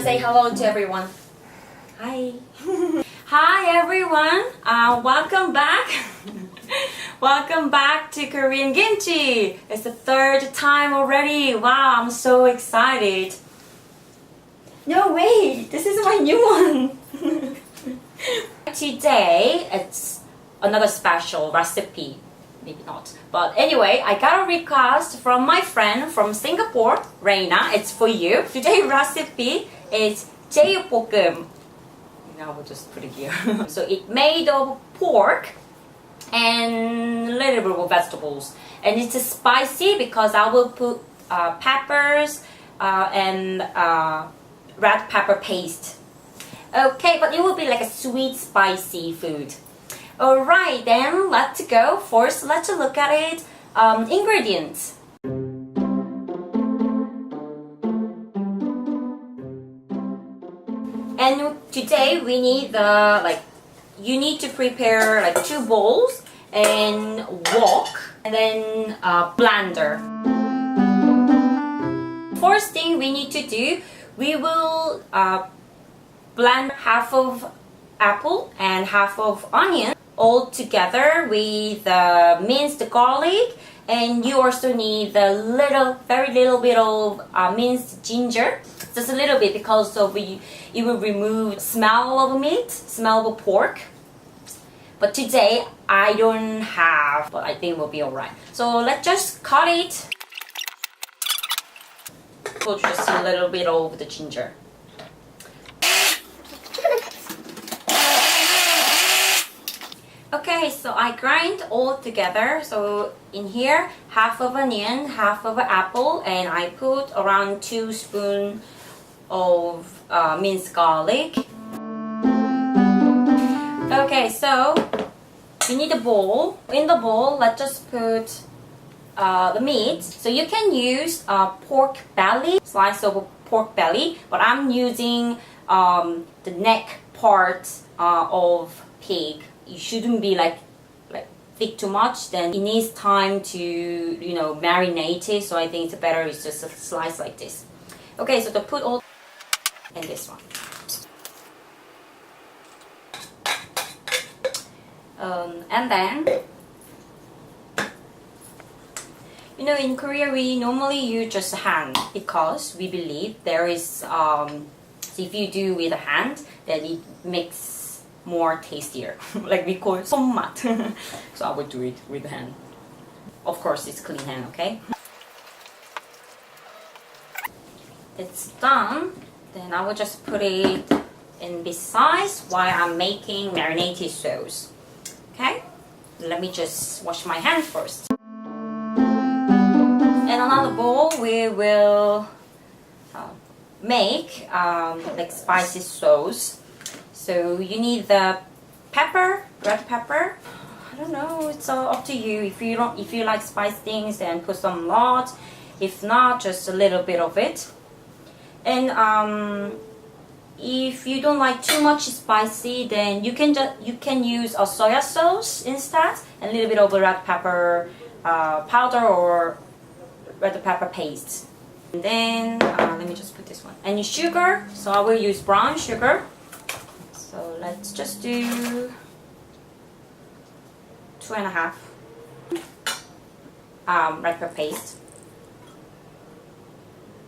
say hello to everyone. Hi. Hi everyone. Welcome back. Welcome back to Korean kimchi. It's the third time already. Wow, I'm so excited. No way, this is my new one. Today it's another special recipe. Maybe not. But anyway, I got a request from my friend from Singapore, Rayna. It's for you. Today's recipe is Jaeyuk Bokgum. Now we'll just put it here. So it's made of pork and a little bit of vegetables. And it's spicy because I will put peppers and red pepper paste. Okay, but it will be like a sweet spicy food. Alright, then let's go. First, let's look at it. Ingredients. And today we need you need to prepare like 2 bowls and wok and then blender. First thing we need to do, we will blend half of apple and half of onion all together with minced garlic, and you also need the very little bit of minced ginger, just a little bit, because it will remove smell of meat, smell of pork. But today I don't have, but I think it will be alright. So let's just cut it. Put just a little bit of the ginger. Okay, so I grind all together. So in here, half of onion, half of apple, and I put around 2 spoons of minced garlic. Okay, so you need a bowl. In the bowl, let's just put the meat. So you can use pork belly, slice of pork belly, but I'm using the neck part of pig. You shouldn't be like thick too much, then it needs time to marinate it, so I think it's better is just a slice like this. Okay, so to put all in this one. And then in Korea we normally use just hand because we believe there is so if you do with a hand then it makes more tastier. Like we call it 손맛. So I would do it with hand. Of course it's clean hand, okay? It's done. Then I will just put it in this size while I'm making marinated sauce. Okay? Let me just wash my hands first. In another bowl we will make like spicy sauce. So you need the pepper, red pepper. I don't know, it's all up to you. If you like spicy things, then put some lot. If not, just a little bit of it. And if you don't like too much spicy, then you can use a soya sauce instead, and a little bit of red pepper powder or red pepper paste. And then let me just put this one. And sugar. So I will use brown sugar. So let's just do 2.5 red pepper paste.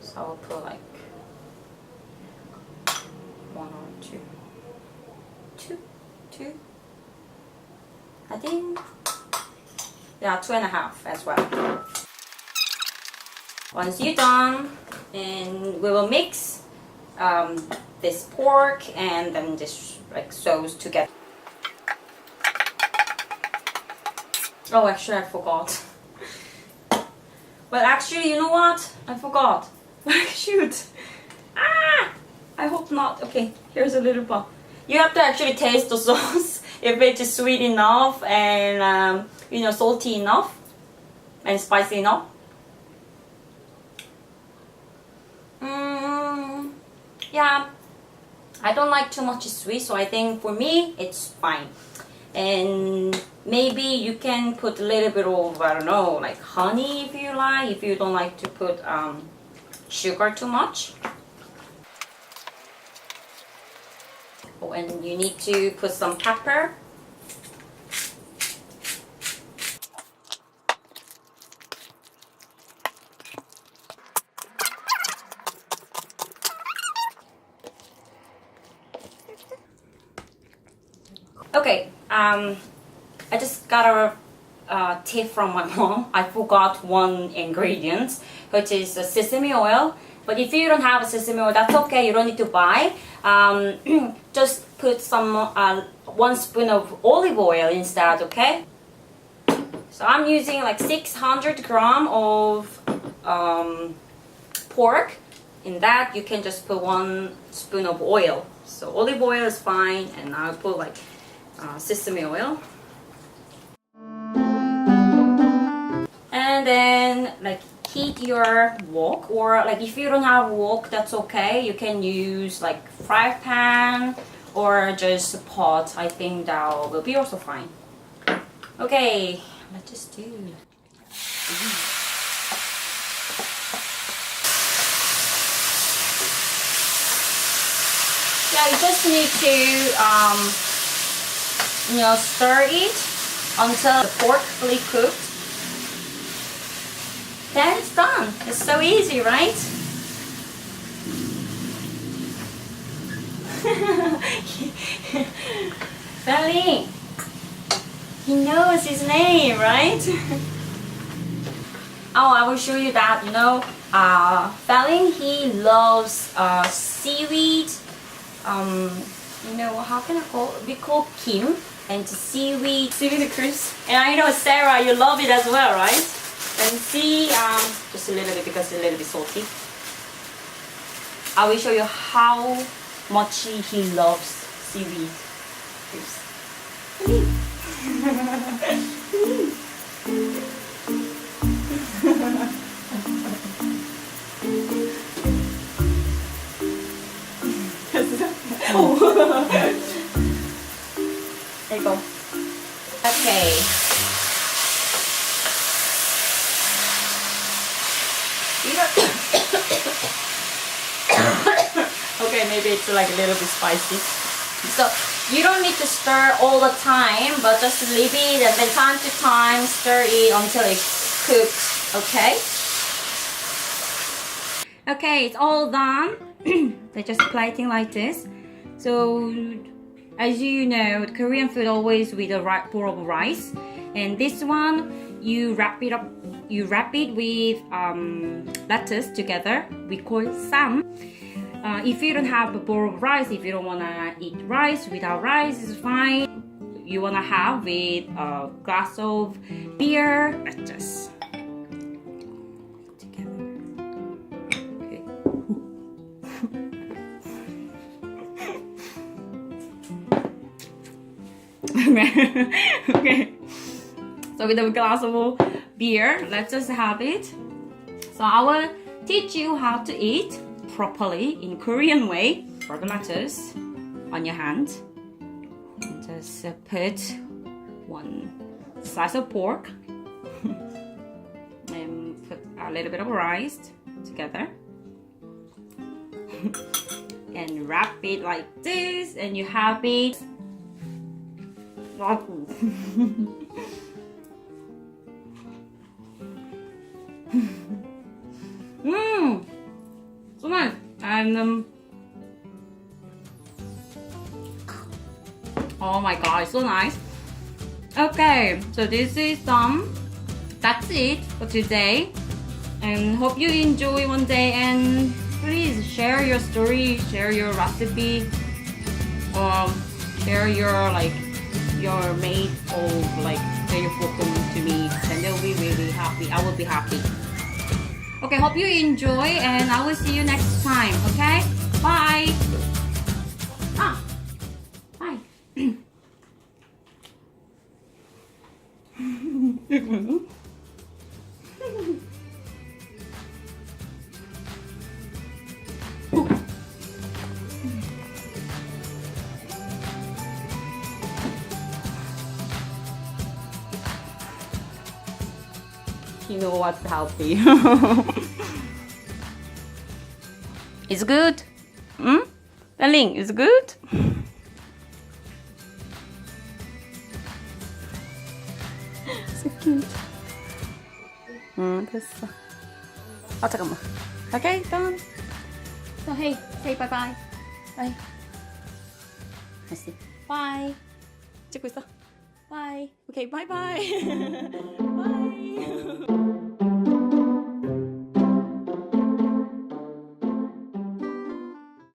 So I'll put like 1 or 2. I think, yeah, 2.5 as well. Once you're done, and we will mix this pork and then this like sauce together. Oh, actually I forgot. Well, actually, you know what? I forgot. Shoot. Ah! I hope not. Okay, here's a little part. You have to actually taste the sauce if it is sweet enough and salty enough and spicy enough. Yeah, I don't like too much sweet, so I think for me it's fine. And maybe you can put a little bit of, I don't know, like honey if you like, if you don't like to put sugar too much. Oh, and you need to put some pepper. Okay, I just got a tip from my mom. I forgot one ingredient, which is sesame oil. But if you don't have a sesame oil, that's okay. You don't need to buy. Just put some 1 spoon of olive oil instead, okay? So I'm using like 600 gram of pork. In that, you can just put 1 spoon of oil. So olive oil is fine, and I'll put like sesame oil. And then like heat your wok, or like if you don't have wok, that's okay. You can use like fry pan or just a pot. I think that will be also fine. Okay, let's just do. Yeah, you just need to stir it until the pork fully cooked. Then it's done. It's so easy, right? Belly, he knows his name, right? Oh, I will show you that. Belly, he loves seaweed. How can I call it? We call Kim and seaweed crisp. And I know Sarah, you love it as well, right? And see, just a little bit because it's a little bit salty. I will show you how much he loves seaweed crisp. Oh. There you go. Okay. Okay, maybe it's like a little bit spicy. So you don't need to stir all the time, but just leave it and then time to time stir it until it's cooked. Okay. Okay, it's all done. They're just plating like this. So as you know, Korean food always with a bowl of rice, and this one you wrap it up. You wrap it with lettuce together. We call it sam. If you don't have a bowl of rice, if you don't wanna eat rice without rice, it's fine. You wanna have with a glass of beer. Let's just together. Okay. Okay. So with a glass of beer, let's just have it. So I will teach you how to eat properly in Korean way. For the lettuce on your hand, just put 1 slice of pork and put a little bit of rice together and wrap it like this, and you have it. So nice. And oh my god, so nice. Okay, so this is that's it for today, and hope you enjoy one day, and please share your story, share your recipe, share your made of your bokgum to me, and they'll be really happy. I will be happy. Okay, hope you enjoy, and I will see you next time. Okay, bye. Bye. You know what's healthy. It's good. Darling, it's good. So cute. 됐어. 아, 잠깐만. Okay, done. So, hey, say bye-bye. Bye. 다시. Bye. 찍고 있어. Bye. Okay, bye-bye.